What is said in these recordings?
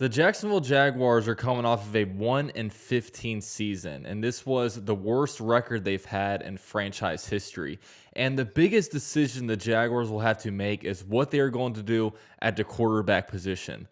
The Jacksonville Jaguars are coming off of a 1-15 season, and this was the worst record they've had in franchise history. And the biggest decision the Jaguars will have to make is what they are going to do at the quarterback position.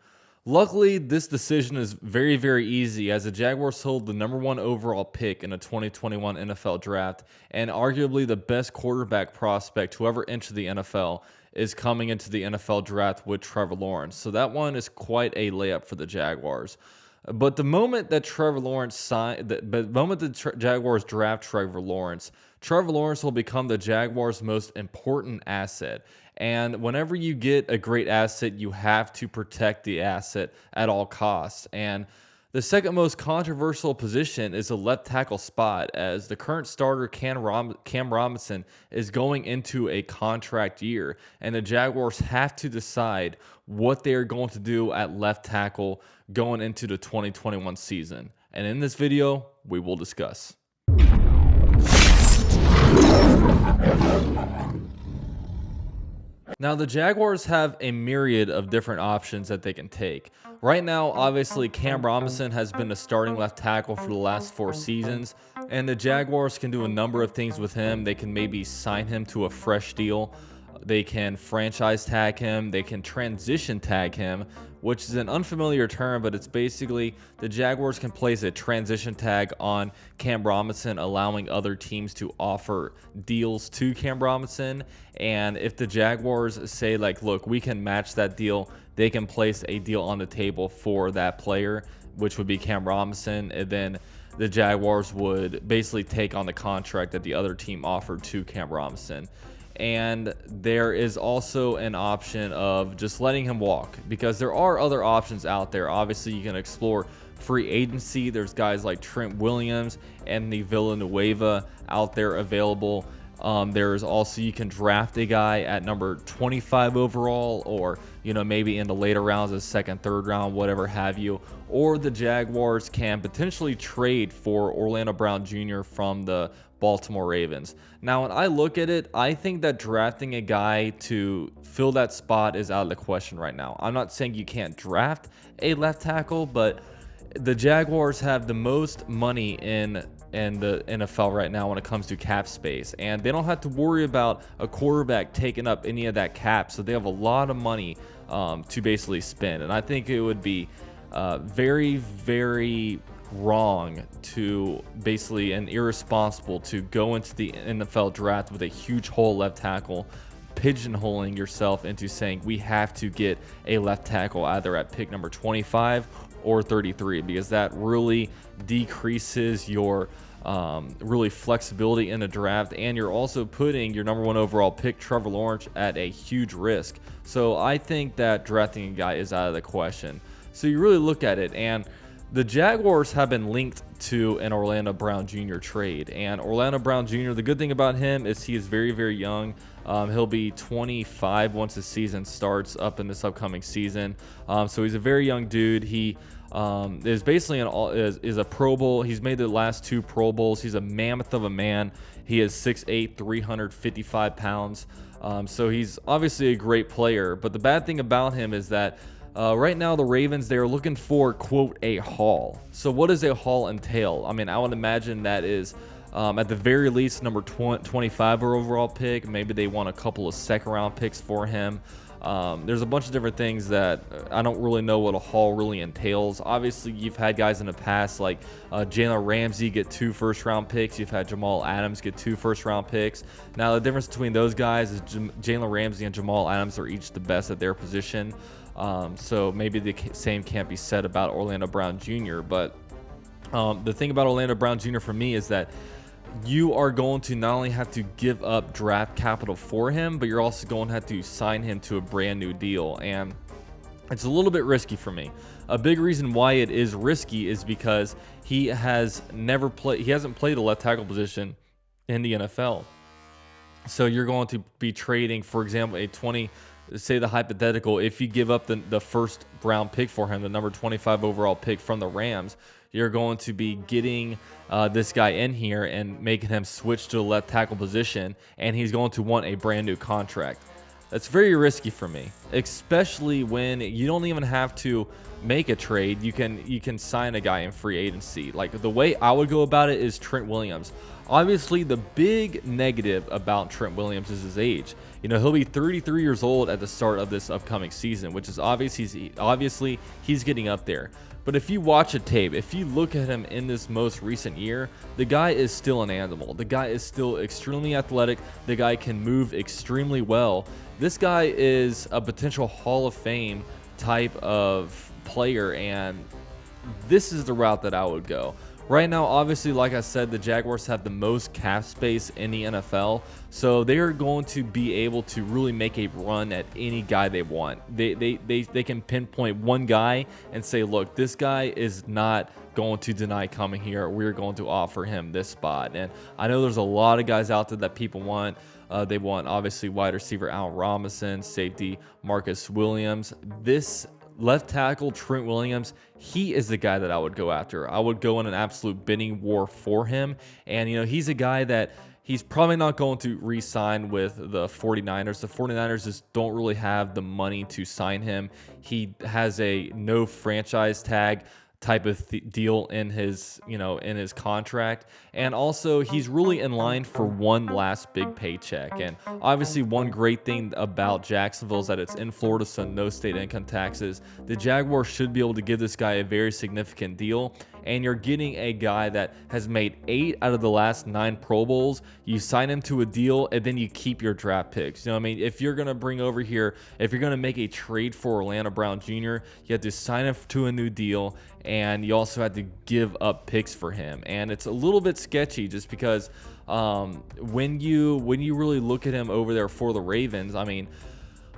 Luckily, this decision is very, very easy as the Jaguars hold the number one overall pick in the 2021 NFL draft, and arguably the best quarterback prospect who ever entered the NFL is coming into the NFL draft with Trevor Lawrence. So that one is quite a layup for the Jaguars. But the moment that Trevor Lawrence signed, the moment the Jaguars draft Trevor Lawrence will become the Jaguars' most important asset. And whenever you get a great asset, you have to protect the asset at all costs. And the second most controversial position is the left tackle spot, as the current starter Cam Robinson is going into a contract year, and the Jaguars have to decide what they are going to do at left tackle going into the 2021 season. And in this video, we will discuss. Now, the Jaguars have a myriad of different options that they can take. Right now, obviously, Cam Robinson has been the starting left tackle for the last 4 seasons, and the Jaguars can do a number of things with him. They can maybe sign him to a fresh deal. They can franchise tag him. They can transition tag him, which is an unfamiliar term, but it's basically the Jaguars can place a transition tag on Cam Robinson, allowing other teams to offer deals to Cam Robinson. And if the Jaguars say, like, look, we can match that deal, they can place a deal on the table for that player, which would be Cam Robinson. And then the Jaguars would basically take on the contract that the other team offered to Cam Robinson. And there is also an option of just letting him walk, because there are other options out there. Obviously, you can explore free agency. There's guys like Trent Williams and the Villanueva out there available. There's also, you can draft a guy at number 25 overall, or maybe in the later rounds, a second, third round, whatever have you. Or the Jaguars can potentially trade for Orlando Brown Jr. from the Baltimore Ravens. Now, when I look at it, I think that drafting a guy to fill that spot is out of the question right now. I'm not saying you can't draft a left tackle, but the Jaguars have the most money in the NFL right now when it comes to cap space, and they don't have to worry about a quarterback taking up any of that cap, so they have a lot of money to basically spend. And I think it would be very, very wrong to basically, and irresponsible to go into the NFL draft with a huge hole left tackle, pigeonholing yourself into saying we have to get a left tackle either at pick number 25 or 33, because that really decreases your really flexibility in the draft, and you're also putting your number one overall pick Trevor Lawrence at a huge risk. So I think that drafting a guy is out of the question. So you really look at it, and the Jaguars have been linked to an Orlando Brown Jr. trade. And Orlando Brown Jr., the good thing about him is he is very, very young. He'll be 25 once the season starts up in this upcoming season. So he's a very young dude. He is basically is a Pro Bowl. He's made the last 2 Pro Bowls. He's a mammoth of a man. He is 6'8", 355 pounds. So he's obviously a great player. But the bad thing about him is that right now, the Ravens, they are looking for, quote, a haul. So what does a haul entail? I mean, I would imagine that is, at the very least, number 25 overall pick. Maybe they want a couple of second-round picks for him. There's a bunch of different things that I don't really know what a haul really entails. Obviously, you've had guys in the past like Jalen Ramsey get 2 first-round picks. You've had Jamal Adams get 2 first-round picks. Now, the difference between those guys is Jalen Ramsey and Jamal Adams are each the best at their position. So maybe the same can't be said about Orlando Brown Jr. But the thing about Orlando Brown Jr. for me is that you are going to not only have to give up draft capital for him, but you're also going to have to sign him to a brand new deal. And it's a little bit risky for me. A big reason why it is risky is because he hasn't played a left tackle position in the NFL. So you're going to be trading, for example, say the hypothetical, if you give up the first round pick for him, the number 25 overall pick from the Rams, you're going to be getting this guy in here and making him switch to the left tackle position, and he's going to want a brand new contract. That's very risky for me, especially when you don't even have to make a trade. You can sign a guy in free agency. Like, the way I would go about it is Trent Williams. Obviously, the big negative about Trent Williams is his age. You know, he'll be 33 years old at the start of this upcoming season, which is obviously he's getting up there. But if you watch a tape, if you look at him in this most recent year, the guy is still an animal. The guy is still extremely athletic. The guy can move extremely well. This guy is a potential Hall of Fame type of player, and this is the route that I would go. Right now, obviously, like I said, the Jaguars have the most cap space in the NFL, so they are going to be able to really make a run at any guy they want. They can pinpoint one guy and say, look, this guy is not going to deny coming here. We're going to offer him this spot. And I know there's a lot of guys out there that people want. They want, obviously, wide receiver Allen Robinson, safety Marcus Williams. This left tackle Trent Williams, he is the guy that I would go after. I would go in an absolute bidding war for him. And, you know, he's a guy that he's probably not going to re-sign with the 49ers. The 49ers just don't really have the money to sign him. He has a no franchise tag type of deal in his, you know, in his contract. And also, he's really in line for one last big paycheck. And obviously, one great thing about Jacksonville is that it's in Florida, so no state income taxes. The Jaguars should be able to give this guy a very significant deal. And you're getting a guy that has made 8 out of the last 9 Pro Bowls. You sign him to a deal, and then you keep your draft picks. You know what I mean? If you're going to bring over here, if you're going to make a trade for Orlando Brown Jr., you have to sign him to a new deal, and you also had to give up picks for him. And it's a little bit sketchy just because when you really look at him over there for the Ravens, I mean,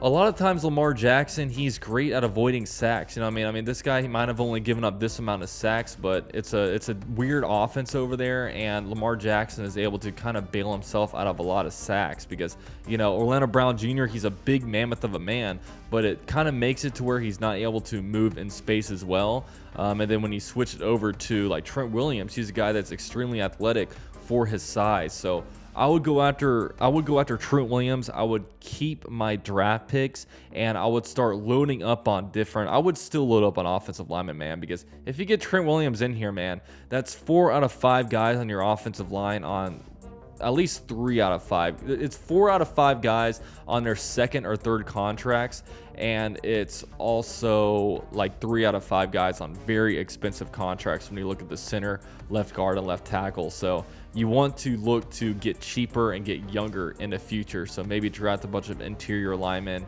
a lot of times Lamar Jackson, he's great at avoiding sacks. You know what I mean? I mean, this guy, he might have only given up this amount of sacks, but it's a weird offense over there, and Lamar Jackson is able to kind of bail himself out of a lot of sacks because, you know, Orlando Brown Jr., he's a big mammoth of a man, but it kind of makes it to where he's not able to move in space as well. And then when you switch it over to, like, Trent Williams, he's a guy that's extremely athletic for his size. So I would go after Trent Williams. I would keep my draft picks, and I would start loading up on I would still load up on offensive linemen, man, because if you get Trent Williams in here, man, that's 4 out of 5 guys on your offensive line on at least 3 out of 5. It's 4 out of 5 guys on their second or third contracts, and it's also like 3 out of 5 guys on very expensive contracts when you look at the center, left guard, and left tackle. So you want to look to get cheaper and get younger in the future. So maybe draft a bunch of interior linemen.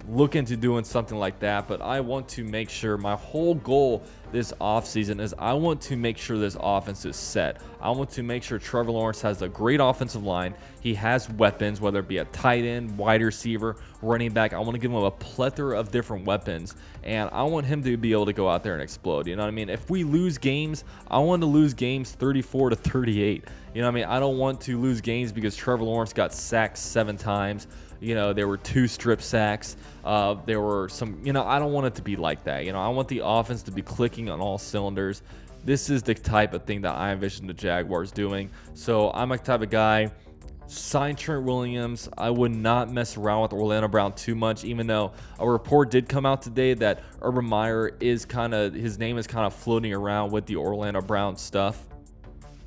Look into doing something like that, but I want to make sure my whole goal this offseason is I want to make sure this offense is set. I want to make sure Trevor Lawrence has a great offensive line. He has weapons, whether it be a tight end, wide receiver, running back. I want to give him a plethora of different weapons, and I want him to be able to go out there and explode. You know what I mean? If we lose games, I want to lose games 34-38. You know what I mean? I don't want to lose games because Trevor Lawrence got sacked 7 times. You know, there were 2 strip sacks. There were some, you know, I don't want it to be like that. You know, I want the offense to be clicking on all cylinders. This is the type of thing that I envision the Jaguars doing. So I'm a type of guy, sign Trent Williams. I would not mess around with Orlando Brown too much, even though a report did come out today that Urban Meyer is his name is kind of floating around with the Orlando Brown stuff.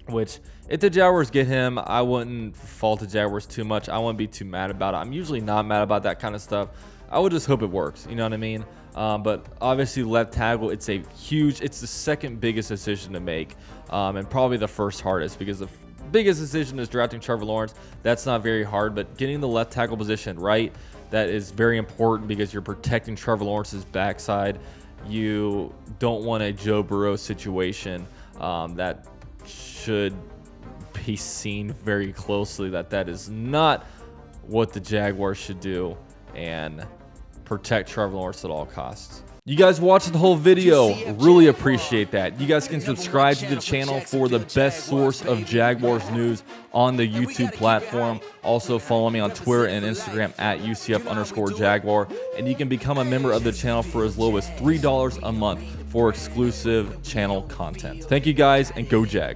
Which, if the Jaguars get him, I wouldn't fault the Jaguars too much. I wouldn't be too mad about it. I'm usually not mad about that kind of stuff. I would just hope it works. You know what I mean? But obviously, left tackle, it's the second biggest decision to make, and probably the first hardest, because the biggest decision is drafting Trevor Lawrence. That's not very hard, but getting the left tackle position right, that is very important because you're protecting Trevor Lawrence's backside. You don't want a Joe Burrow situation that should be seen very closely, that is not what the Jaguars should do, and protect Trevor Lawrence at all costs. You guys watched the whole video. Really appreciate that. You guys can subscribe to the channel for the best source of Jaguars news on the YouTube platform. Also follow me on Twitter and Instagram at UCF_Jaguar. And you can become a member of the channel for as low as $3 a month for exclusive channel content. Thank you guys, and go Jags.